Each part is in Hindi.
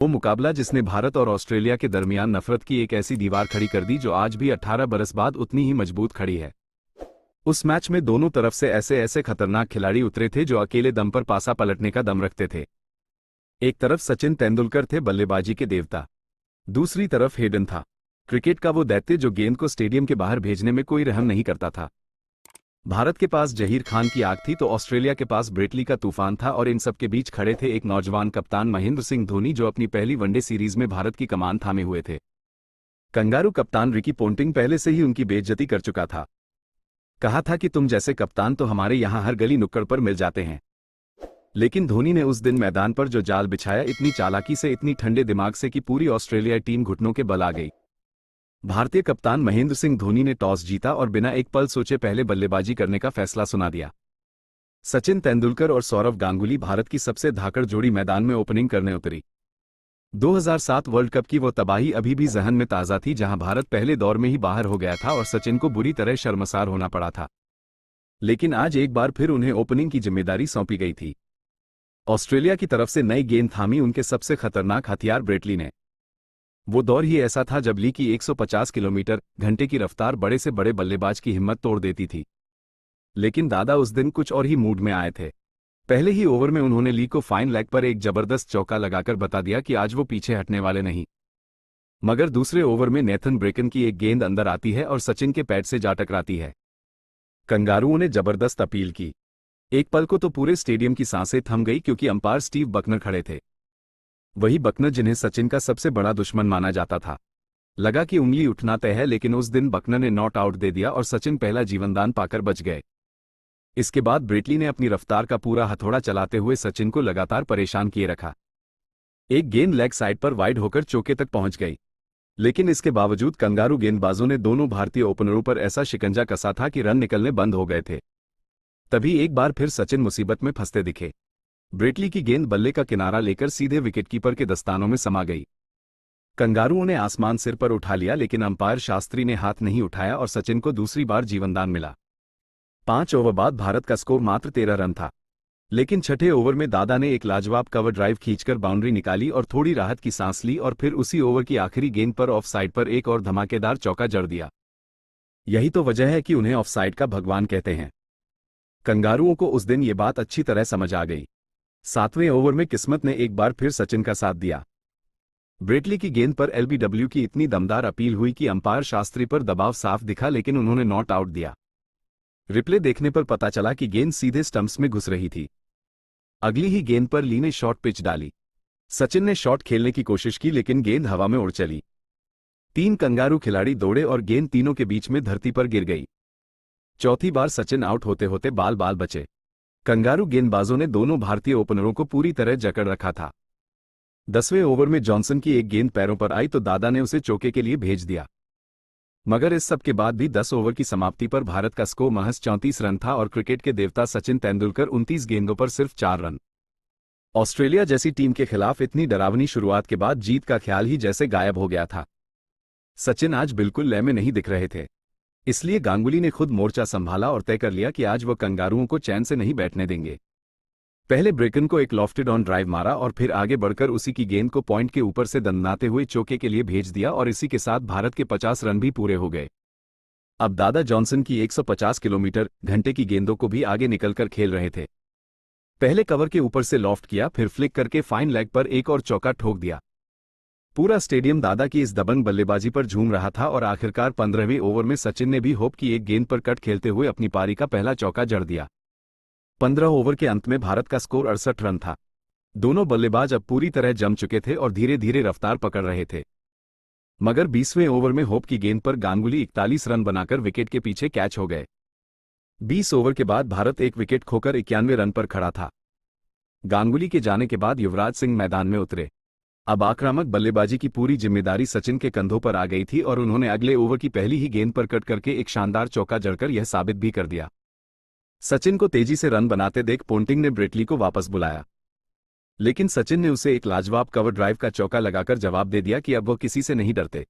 वो मुकाबला जिसने भारत और ऑस्ट्रेलिया के दरमियान नफरत की एक ऐसी दीवार खड़ी कर दी जो आज भी 18 बरस बाद उतनी ही मजबूत खड़ी है। उस मैच में दोनों तरफ से ऐसे ऐसे खतरनाक खिलाड़ी उतरे थे जो अकेले दम पर पासा पलटने का दम रखते थे। एक तरफ सचिन तेंदुलकर थे, बल्लेबाजी के देवता। दूसरी तरफ हेडन था, क्रिकेट का वो दैत्य जो गेंद को स्टेडियम के बाहर भेजने में कोई रहम नहीं करता था। भारत के पास जहीर खान की आग थी तो ऑस्ट्रेलिया के पास ब्रेटली का तूफान था, और इन सब के बीच खड़े थे एक नौजवान कप्तान महेंद्र सिंह धोनी जो अपनी पहली वनडे सीरीज में भारत की कमान थामे हुए थे। कंगारू कप्तान रिकी पोंटिंग पहले से ही उनकी बेइज्जती कर चुका था। कहा था कि तुम जैसे कप्तान तो हमारे यहां हर गली नुक्कड़ पर मिल जाते हैं। लेकिन धोनी ने उस दिन मैदान पर जो जाल बिछाया, इतनी चालाकी से, इतनी ठंडे दिमाग से कि पूरी ऑस्ट्रेलियाई टीम घुटनों के बल आ गई। भारतीय कप्तान महेंद्र सिंह धोनी ने टॉस जीता और बिना एक पल सोचे पहले बल्लेबाजी करने का फैसला सुना दिया। सचिन तेंदुलकर और सौरव गांगुली भारत की सबसे धाकड़ जोड़ी मैदान में ओपनिंग करने उतरी। 2007 वर्ल्ड कप की वो तबाही अभी भी जहन में ताज़ा थी जहां भारत पहले दौर में ही बाहर हो गया था और सचिन को बुरी तरह शर्मसार होना पड़ा था। लेकिन आज एक बार फिर उन्हें ओपनिंग की जिम्मेदारी सौंपी गई थी। ऑस्ट्रेलिया की तरफ से नई गेंद थामी उनके सबसे खतरनाक हथियार ब्रेटली ने। वो दौर ही ऐसा था जब ली की 150 किलोमीटर घंटे की रफ्तार बड़े से बड़े बल्लेबाज की हिम्मत तोड़ देती थी। लेकिन दादा उस दिन कुछ और ही मूड में आए थे। पहले ही ओवर में उन्होंने ली को फाइन लेग पर एक जबरदस्त चौका लगाकर बता दिया कि आज वो पीछे हटने वाले नहीं। मगर दूसरे ओवर में नेथन ब्रेकन की एक गेंद अंदर आती है और सचिन के पैड से जा टकराती है। कंगारुओं ने जबरदस्त अपील की। एक पल को तो पूरे स्टेडियम की सांसें थम गई, क्योंकि अंपायर स्टीव बकनर खड़े थे। वही बकनर जिन्हें सचिन का सबसे बड़ा दुश्मन माना जाता था। लगा कि उंगली उठना तय है, लेकिन उस दिन बकनर ने नॉट आउट दे दिया और सचिन पहला जीवनदान पाकर बच गए। इसके बाद ब्रेटली ने अपनी रफ्तार का पूरा हथौड़ा चलाते हुए सचिन को लगातार परेशान किए रखा। एक गेंद लेग साइड पर वाइड होकर चौके तक पहुंच गई, लेकिन इसके बावजूद कंगारू गेंदबाजों ने दोनों भारतीय ओपनरों पर ऐसा शिकंजा कसा था कि रन निकलने बंद हो गए थे। तभी एक बार फिर सचिन मुसीबत में फंसते दिखे। ब्रेटली की गेंद बल्ले का किनारा लेकर सीधे विकेटकीपर के दस्तानों में समा गई। कंगारुओं ने आसमान सिर पर उठा लिया, लेकिन अंपायर शास्त्री ने हाथ नहीं उठाया और सचिन को दूसरी बार जीवनदान मिला। 5 ओवर बाद भारत का स्कोर मात्र 13 रन था, लेकिन छठे ओवर में दादा ने एक लाजवाब कवर ड्राइव खींचकर बाउंड्री निकाली और थोड़ी राहत की सांस ली, और फिर उसी ओवर की आखिरी गेंद पर ऑफ साइड पर एक और धमाकेदार चौका जड़ दिया। यही तो वजह है कि उन्हें ऑफ साइड का भगवान कहते हैं। कंगारुओं को उस दिन ये बात अच्छी तरह समझ आ गई। 7वें ओवर में किस्मत ने एक बार फिर सचिन का साथ दिया। ब्रेटली की गेंद पर एलबीडब्ल्यू की इतनी दमदार अपील हुई कि अंपायर शास्त्री पर दबाव साफ दिखा, लेकिन उन्होंने नॉट आउट दिया। रिप्ले देखने पर पता चला कि गेंद सीधे स्टंप्स में घुस रही थी। अगली ही गेंद पर ली ने शॉर्ट पिच डाली। सचिन ने शॉट खेलने की कोशिश की, लेकिन गेंद हवा में उड़ चली। 3 कंगारू खिलाड़ी दौड़े और गेंद तीनों के बीच में धरती पर गिर गई। चौथी बार सचिन आउट होते होते बाल बाल बचे। कंगारू गेंदबाजों ने दोनों भारतीय ओपनरों को पूरी तरह जकड़ रखा था। 10वें ओवर में जॉनसन की एक गेंद पैरों पर आई तो दादा ने उसे चौके के लिए भेज दिया। मगर इस सब के बाद भी 10 ओवर की समाप्ति पर भारत का स्कोर महज 34 रन था और क्रिकेट के देवता सचिन तेंदुलकर 29 गेंदों पर सिर्फ 4 रन। ऑस्ट्रेलिया जैसी टीम के खिलाफ इतनी डरावनी शुरुआत के बाद जीत का ख्याल ही जैसे गायब हो गया था। सचिन आज बिल्कुल लय में नहीं दिख रहे थे। इसलिए गांगुली ने खुद मोर्चा संभाला और तय कर लिया कि आज वह कंगारुओं को चैन से नहीं बैठने देंगे। पहले ब्रेकन को एक लॉफ्टेड ऑन ड्राइव मारा और फिर आगे बढ़कर उसी की गेंद को पॉइंट के ऊपर से दंदनाते हुए चौके के लिए भेज दिया, और इसी के साथ भारत के 50 रन भी पूरे हो गए। अब दादा जॉनसन की 150 किलोमीटर घंटे की गेंदों को भी आगे निकलकर खेल रहे थे। पहले कवर के ऊपर से लॉफ्ट किया, फिर फ्लिक करके फाइन लेग पर एक और चौका ठोक दिया। पूरा स्टेडियम दादा की इस दबंग बल्लेबाजी पर झूम रहा था और आखिरकार 15वें ओवर में सचिन ने भी होप की एक गेंद पर कट खेलते हुए अपनी पारी का पहला चौका जड़ दिया। 15 ओवर के अंत में भारत का स्कोर 68 रन था। दोनों बल्लेबाज अब पूरी तरह जम चुके थे और धीरे धीरे रफ्तार पकड़ रहे थे। मगर 20वें ओवर में होप की गेंद पर गांगुली 41 रन बनाकर विकेट के पीछे कैच हो गए। 20 ओवर के बाद भारत एक विकेट खोकर 91 रन पर खड़ा था। गांगुली के जाने के बाद युवराज सिंह मैदान में उतरे। अब आक्रामक बल्लेबाजी की पूरी जिम्मेदारी सचिन के कंधों पर आ गई थी और उन्होंने अगले ओवर की पहली ही गेंद पर कट करके एक शानदार चौका जड़कर यह साबित भी कर दिया। सचिन को तेजी से रन बनाते देख पोंटिंग ने ब्रेटली को वापस बुलाया, लेकिन सचिन ने उसे एक लाजवाब कवर ड्राइव का चौका लगाकर जवाब दे दिया कि अब वो किसी से नहीं डरते।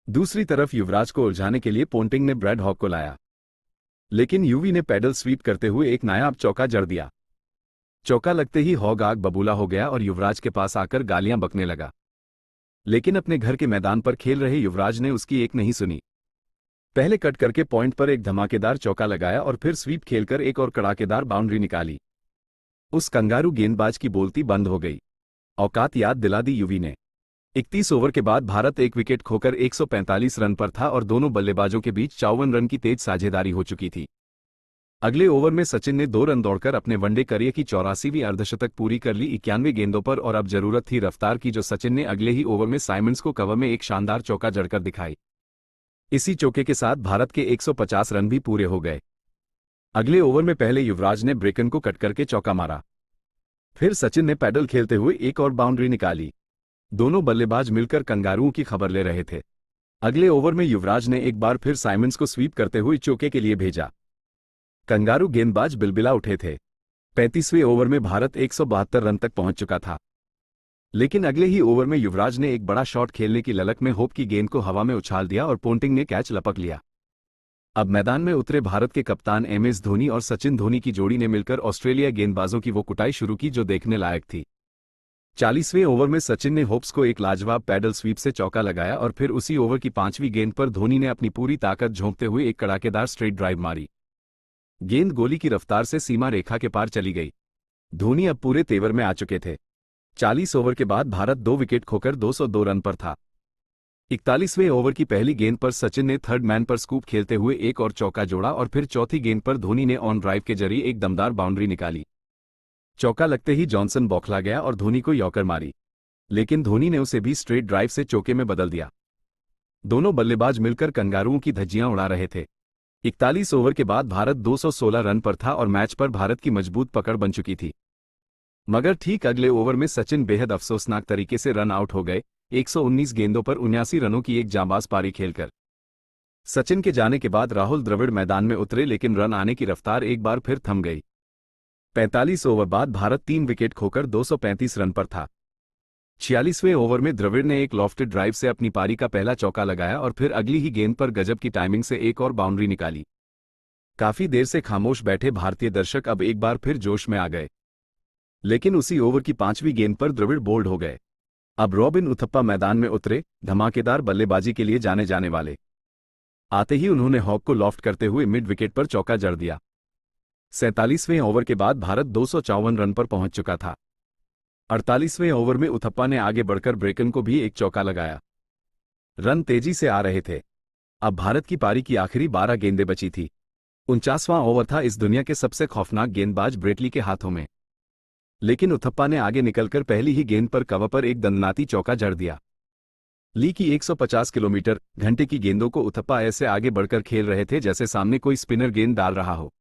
दूसरी तरफ युवराज को उलझाने के लिए पोंटिंग ने ब्रैड हॉक को लाया, लेकिन यूवी ने पैडल स्वीप करते हुए एक नायाब चौका जड़ दिया। चौका लगते ही हॉग आग बबूला हो गया और युवराज के पास आकर गालियां बकने लगा। लेकिन अपने घर के मैदान पर खेल रहे युवराज ने उसकी एक नहीं सुनी। पहले कट करके पॉइंट पर एक धमाकेदार चौका लगाया और फिर स्वीप खेलकर एक और कड़ाकेदार बाउंड्री निकाली। उस कंगारू गेंदबाज की बोलती बंद हो गई। औकात याद दिला दी युवी ने। 31 ओवर के बाद भारत एक विकेट खोकर 145 रन पर था और दोनों बल्लेबाजों के बीच 54 रन की तेज साझेदारी हो चुकी थी। अगले ओवर में सचिन ने 2 रन दौड़कर अपने वनडे करियर की 84वीं अर्धशतक पूरी कर ली 91 गेंदों पर, और अब जरूरत थी रफ्तार की, जो सचिन ने अगले ही ओवर में साइमंड्स को कवर में एक शानदार चौका जड़कर दिखाई। इसी चौके के साथ भारत के 150 रन भी पूरे हो गए। अगले ओवर में पहले युवराज ने ब्रेकन को कट करके चौका मारा। फिर सचिन ने पैडल खेलते हुए एक और बाउंड्री निकाली। दोनों बल्लेबाज मिलकर कंगारुओं की खबर ले रहे थे। अगले ओवर में युवराज ने एक बार फिर साइमंड्स को स्वीप करते हुए चौके के लिए भेजा। कंगारू गेंदबाज बिलबिला उठे थे। 35वें ओवर में भारत 172 रन तक पहुंच चुका था। लेकिन अगले ही ओवर में युवराज ने एक बड़ा शॉट खेलने की ललक में होप की गेंद को हवा में उछाल दिया और पोंटिंग ने कैच लपक लिया। अब मैदान में उतरे भारत के कप्तान MS धोनी और सचिन धोनी की जोड़ी ने मिलकर ऑस्ट्रेलिया गेंदबाजों की वो कुटाई शुरू की जो देखने लायक थी। 40वें ओवर में सचिन ने होप्स को एक लाजवाब पैडल स्वीप से चौका लगाया और फिर उसी ओवर की 5वीं गेंद पर धोनी ने अपनी पूरी ताकत झोंकते हुए एक कड़ाकेदार स्ट्रेट ड्राइव मारी। गेंद गोली की रफ्तार से सीमा रेखा के पार चली गई। धोनी अब पूरे तेवर में आ चुके थे। 40 ओवर के बाद भारत 2 विकेट खोकर 202 रन पर था। 41वें ओवर की पहली गेंद पर सचिन ने थर्ड मैन पर स्कूप खेलते हुए एक और चौका जोड़ा और फिर चौथी गेंद पर धोनी ने ऑन ड्राइव के जरिए एक दमदार बाउंड्री निकाली। चौका लगते ही जॉनसन बौखला गया और धोनी को यॉर्कर मारी, लेकिन धोनी ने उसे भी स्ट्रेट ड्राइव से चौके में बदल दिया। दोनों बल्लेबाज मिलकर कंगारुओं की धज्जियां उड़ा रहे थे। 41 ओवर के बाद भारत 216 रन पर था और मैच पर भारत की मजबूत पकड़ बन चुकी थी। मगर ठीक अगले ओवर में सचिन बेहद अफसोसनाक तरीके से रन आउट हो गए, 119 गेंदों पर 79 रनों की एक जांबाज पारी खेलकर। सचिन के जाने के बाद राहुल द्रविड़ मैदान में उतरे, लेकिन रन आने की रफ्तार एक बार फिर थम गई। 45 ओवर बाद भारत 3 विकेट खोकर 235 रन पर था। 46वें ओवर में द्रविड़ ने एक लॉफ्टेड ड्राइव से अपनी पारी का पहला चौका लगाया और फिर अगली ही गेंद पर गजब की टाइमिंग से एक और बाउंड्री निकाली। काफी देर से खामोश बैठे भारतीय दर्शक अब एक बार फिर जोश में आ गए। लेकिन उसी ओवर की 5वीं गेंद पर द्रविड़ बोल्ड हो गए। अब रॉबिन उथप्पा मैदान में उतरे, धमाकेदार बल्लेबाजी के लिए जाने वाले। आते ही उन्होंने हॉक को लॉफ्ट करते हुए मिड विकेट पर चौका जड़ दिया। 47वें ओवर के बाद भारत 254 रन पर पहुंच चुका था। 48वें ओवर में उथप्पा ने आगे बढ़कर ब्रेकन को भी एक चौका लगाया। रन तेजी से आ रहे थे। अब भारत की पारी की आखिरी 12 गेंदें बची थी। 49वां ओवर था इस दुनिया के सबसे खौफनाक गेंदबाज ब्रेटली के हाथों में। लेकिन उथप्पा ने आगे निकलकर पहली ही गेंद पर कवर पर एक दंदनाती चौका जड़ दिया। ली की 150 किलोमीटर घंटे की गेंदों को उथप्पा ऐसे आगे बढ़कर खेल रहे थे जैसे सामने कोई स्पिनर गेंद डाल रहा हो,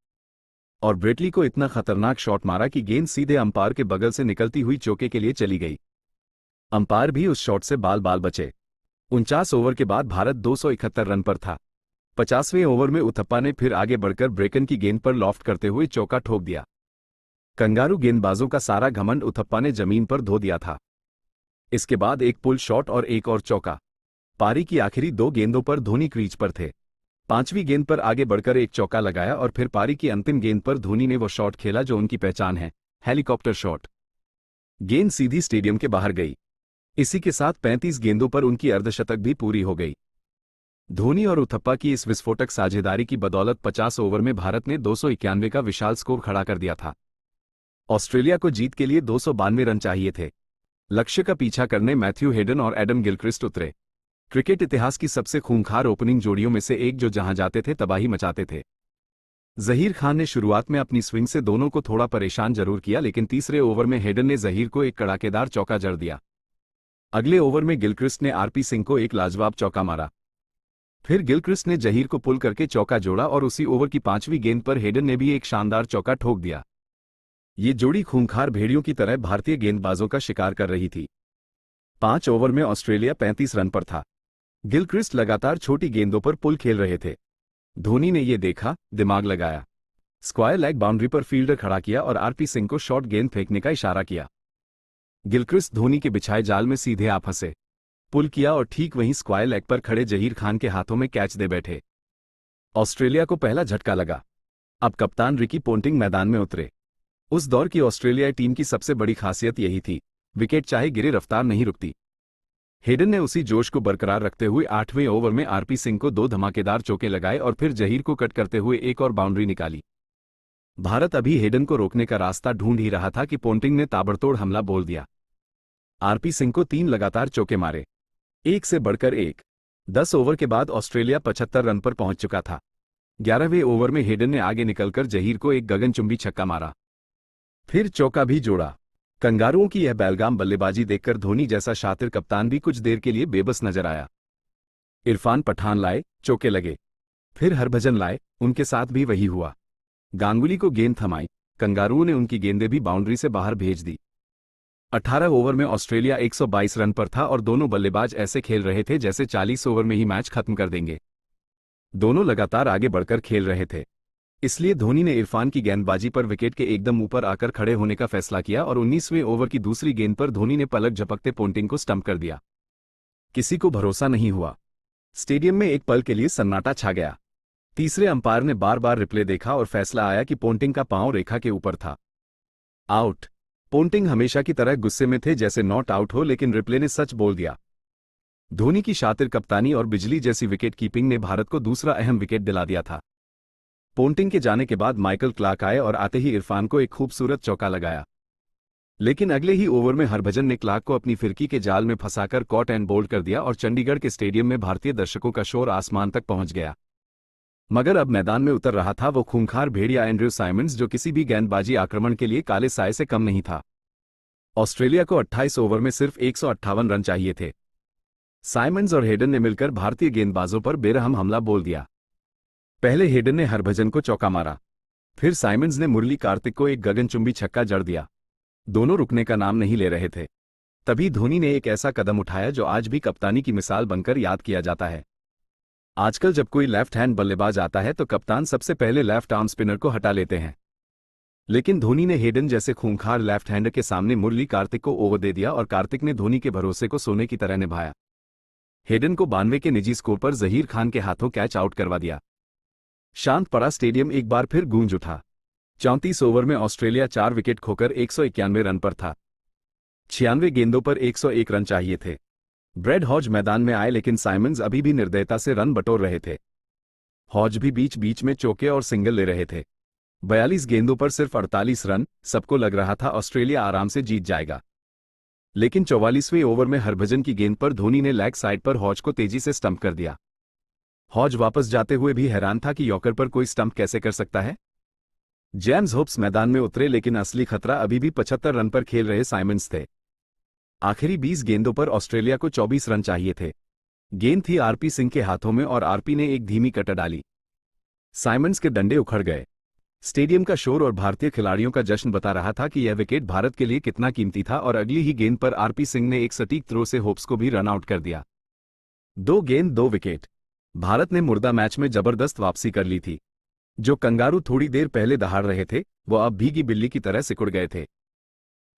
और ब्रेटली को इतना खतरनाक शॉट मारा कि गेंद सीधे अंपायर के बगल से निकलती हुई चौके के लिए चली गई। अंपायर भी उस शॉट से बाल बाल बचे। 49 ओवर के बाद भारत 271 रन पर था। 50वें ओवर में उथप्पा ने फिर आगे बढ़कर ब्रेकन की गेंद पर लॉफ्ट करते हुए चौका ठोक दिया। कंगारू गेंदबाजों का सारा घमंड उथप्पा ने जमीन पर धो दिया था। इसके बाद एक पुल शॉट और एक और चौका। पारी की आखिरी 2 गेंदों पर धोनी क्रीज पर थे। 5वीं गेंद पर आगे बढ़कर एक चौका लगाया और फिर पारी की अंतिम गेंद पर धोनी ने वो शॉट खेला जो उनकी पहचान है, हेलीकॉप्टर शॉट। गेंद सीधी स्टेडियम के बाहर गई। इसी के साथ 35 गेंदों पर उनकी अर्धशतक भी पूरी हो गई। धोनी और उथप्पा की इस विस्फोटक साझेदारी की बदौलत 50 ओवर में भारत ने 291 का विशाल स्कोर खड़ा कर दिया था। ऑस्ट्रेलिया को जीत के लिए 292 रन चाहिए थे। लक्ष्य का पीछा करने मैथ्यू हेडन और एडम गिलक्रिस्ट उतरे। क्रिकेट इतिहास की सबसे खूंखार ओपनिंग जोड़ियों में से एक जो जहां जाते थे तबाही मचाते थे। जहीर खान ने शुरुआत में अपनी स्विंग से दोनों को थोड़ा परेशान जरूर किया, लेकिन तीसरे ओवर में हेडन ने जहीर को एक कड़ाकेदार चौका जड़ दिया। अगले ओवर में गिलक्रिस्ट ने RP सिंह को एक लाजवाब चौका मारा। फिर गिलक्रिस्ट ने जहीर को पुल करके चौका जोड़ा और उसी ओवर की 5वीं गेंद पर हेडन ने भी एक शानदार चौका ठोक दिया। ये जोड़ी खूंखार भेड़ियों की तरह भारतीय गेंदबाजों का शिकार कर रही थी। 5 ओवर में ऑस्ट्रेलिया 35 रन पर था। गिलक्रिस्ट लगातार छोटी गेंदों पर पुल खेल रहे थे। धोनी ने यह देखा, दिमाग लगाया, स्क्वायर लेग बाउंड्री पर फील्डर खड़ा किया और RP सिंह को शॉर्ट गेंद फेंकने का इशारा किया। गिलक्रिस्ट धोनी के बिछाए जाल में सीधे आ फंसे, पुल किया और ठीक वहीं स्क्वायर लेग पर खड़े जहीर खान के हाथों में कैच दे बैठे। ऑस्ट्रेलिया को पहला झटका लगा। अब कप्तान रिकी पोंटिंग मैदान में उतरे। उस दौर की ऑस्ट्रेलियाई टीम की सबसे बड़ी खासियत यही थी, विकेट चाहे गिरे रफ्तार नहीं रुकती। हेडन ने उसी जोश को बरकरार रखते हुए 8वें ओवर में आरपी सिंह को 2 धमाकेदार चौके लगाए और फिर जहीर को कट करते हुए एक और बाउंड्री निकाली। भारत अभी हेडन को रोकने का रास्ता ढूंढ ही रहा था कि पोंटिंग ने ताबड़तोड़ हमला बोल दिया। आरपी सिंह को 3 लगातार चौके मारे, एक से बढ़कर एक। 10 ओवर के बाद ऑस्ट्रेलिया 75 रन पर पहुंच चुका था। 11वें ओवर में हेडन ने आगे निकलकर जहीर को एक गगनचुंबी छक्का मारा, फिर चौका भी जोड़ा। कंगारुओं की यह बेलगाम बल्लेबाजी देखकर धोनी जैसा शातिर कप्तान भी कुछ देर के लिए बेबस नजर आया। इरफान पठान लाए, चौके लगे। फिर हरभजन लाए, उनके साथ भी वही हुआ। गांगुली को गेंद थमाई, कंगारुओं ने उनकी गेंदें भी बाउंड्री से बाहर भेज दी। 18 ओवर में ऑस्ट्रेलिया 122 रन पर था और दोनों बल्लेबाज ऐसे खेल रहे थे जैसे 40 ओवर में ही मैच खत्म कर देंगे। दोनों लगातार आगे बढ़कर खेल रहे थे, इसलिए धोनी ने इरफान की गेंदबाजी पर विकेट के एकदम ऊपर आकर खड़े होने का फैसला किया और 19वें ओवर की दूसरी गेंद पर धोनी ने पलक झपकते पोंटिंग को स्टंप कर दिया। किसी को भरोसा नहीं हुआ। स्टेडियम में एक पल के लिए सन्नाटा छा गया। तीसरे अंपायर ने बार बार रिप्ले देखा और फैसला आया कि पोंटिंग का पांव रेखा के ऊपर था। आउट। पोंटिंग हमेशा की तरह गुस्से में थे जैसे नॉट आउट हो, लेकिन रिप्ले ने सच बोल दिया। धोनी की शातिर कप्तानी और बिजली जैसी विकेट कीपिंग ने भारत को दूसरा अहम विकेट दिला दिया था। पोंटिंग के जाने के बाद माइकल क्लार्क आए और आते ही इरफान को एक खूबसूरत चौका लगाया, लेकिन अगले ही ओवर में हरभजन ने क्लार्क को अपनी फिरकी के जाल में फंसाकर कॉट एंड बोल्ड कर दिया और चंडीगढ़ के स्टेडियम में भारतीय दर्शकों का शोर आसमान तक पहुंच गया। मगर अब मैदान में उतर रहा था वो खूंखार भेड़िया एंड्रयू साइमंड्स, जो किसी भी गेंदबाजी आक्रमण के लिए काले साए से कम नहीं था। ऑस्ट्रेलिया को 28 ओवर में सिर्फ 158 रन चाहिए थे। साइमंड्स और हेडन ने मिलकर भारतीय गेंदबाजों पर बेरहम हमला बोल दिया। पहले हेडन ने हरभजन को चौका मारा, फिर साइमंड्स ने मुरली कार्तिक को एक गगनचुंबी छक्का जड़ दिया। दोनों रुकने का नाम नहीं ले रहे थे। तभी धोनी ने एक ऐसा कदम उठाया जो आज भी कप्तानी की मिसाल बनकर याद किया जाता है। आजकल जब कोई लेफ्ट हैंड बल्लेबाज आता है तो कप्तान सबसे पहले लेफ्ट आर्म स्पिनर को हटा लेते हैं, लेकिन धोनी ने हेडन जैसे खूंखार लेफ्ट हैंडर के सामने मुरली कार्तिक को ओवर दे दिया और कार्तिक ने धोनी के भरोसे को सोने की तरह निभाया। हेडन को 92 के निजी स्कोर पर जहीर खान के हाथों कैच आउट करवा दिया। शांत पड़ा स्टेडियम एक बार फिर गूंज उठा। 34 ओवर में ऑस्ट्रेलिया 4 विकेट खोकर 191 रन पर था। 96 गेंदों पर 101 रन चाहिए थे। ब्रेड हॉज मैदान में आए, लेकिन साइमंड्स अभी भी निर्दयता से रन बटोर रहे थे। हॉज भी बीच बीच में चौके और सिंगल ले रहे थे। 42 गेंदों पर सिर्फ 48 रन। सबको लग रहा था ऑस्ट्रेलिया आराम से जीत जाएगा, लेकिन 44वें ओवर में हरभजन की गेंद पर धोनी ने लेग साइड पर हॉज को तेजी से स्टंप कर दिया। हॉज वापस जाते हुए भी हैरान था कि यॉर्कर पर कोई स्टंप कैसे कर सकता है। जेम्स होप्स मैदान में उतरे, लेकिन असली खतरा अभी भी 75 रन पर खेल रहे साइमंड्स थे। आखिरी 20 गेंदों पर ऑस्ट्रेलिया को 24 रन चाहिए थे। गेंद थी आरपी सिंह के हाथों में और आरपी ने एक धीमी कट डाली। साइमंड्स के डंडे उखड़ गए। स्टेडियम का शोर और भारतीय खिलाड़ियों का जश्न बता रहा था कि यह विकेट भारत के लिए कितना कीमती था और अगली ही गेंद पर आरपी सिंह ने एक सटीक थ्रो से होप्स को भी रन आउट कर दिया। 2 गेंद 2 विकेट। भारत ने मुर्दा मैच में जबरदस्त वापसी कर ली थी। जो कंगारू थोड़ी देर पहले दहाड़ रहे थे वो अब भीगी बिल्ली की तरह सिकुड़ गए थे।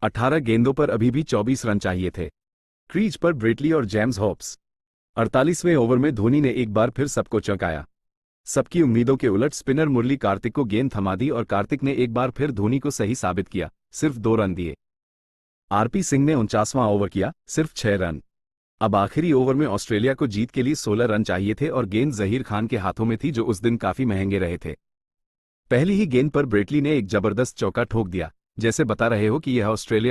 18 गेंदों पर अभी भी 24 रन चाहिए थे। क्रीज पर ब्रेटली और जेम्स होप्स। 48वें ओवर में धोनी ने एक बार फिर सबको चौंकाया। सबकी उम्मीदों के उलट स्पिनर मुरली कार्तिक को गेंद थमा दी और कार्तिक ने एक बार फिर धोनी को सही साबित किया, सिर्फ 2 रन दिए। आरपी सिंह ने 49वां ओवर किया, सिर्फ 6 रन। अब आखिरी ओवर में ऑस्ट्रेलिया को जीत के लिए 16 रन चाहिए थे और गेंद जहीर खान के हाथों में थी, जो उस दिन काफी महंगे रहे थे। पहली ही गेंद पर ब्रेटली ने एक जबरदस्त चौका ठोक दिया, जैसे बता रहे हो कि यह ऑस्ट्रेलिया